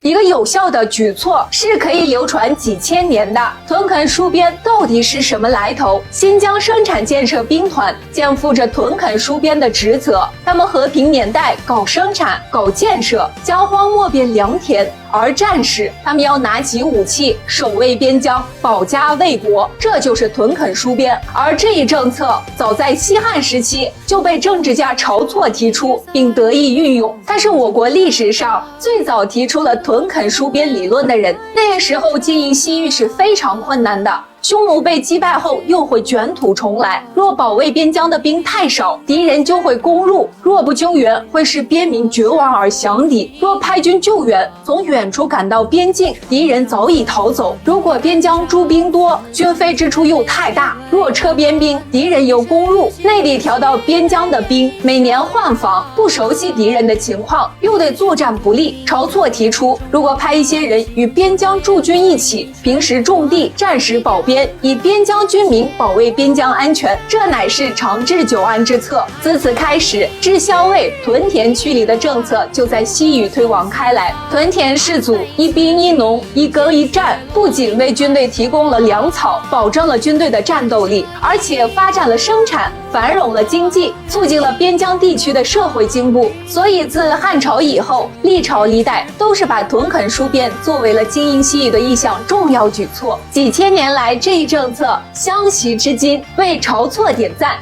一个有效的举措是可以流传几千年的。屯垦戍边到底是什么来头？新疆生产建设兵团肩负着屯垦戍边的职责，他们和平年代搞生产、搞建设，疆荒漠变良田。而战士，他们要拿起武器，守卫边疆，保家卫国，这就是屯垦戍边。而这一政策早在西汉时期就被政治家晁错提出，并得以运用。他是我国历史上最早提出了屯垦戍边理论的人。那个时候经营西域是非常困难的。匈奴被击败后又会卷土重来，若保卫边疆的兵太少，敌人就会攻入；若不救援，会使边民绝望而降敌；若派军救援，从远处赶到边境，敌人早已逃走。如果边疆驻兵多，军费支出又太大；若撤边兵，敌人又攻入，内地调到边疆的兵每年换防，不熟悉敌人的情况，又得作战不利。晁错提出，如果派一些人与边疆驻军一起，平时种地，战时保边，以边疆军民保卫边疆安全，这乃是长治久安之策。自此开始，治校尉、屯田区里的政策就在西域推广开来。屯田士族一兵一农一耕一战，不仅为军队提供了粮草，保证了军队的战斗力，而且发展了生产，繁荣了经济，促进了边疆地区的社会进步。所以自汉朝以后，历朝历代都是把屯垦戍边作为了经营西域的一项重要举措。几千年来，这一政策相袭至今，为晁错点赞。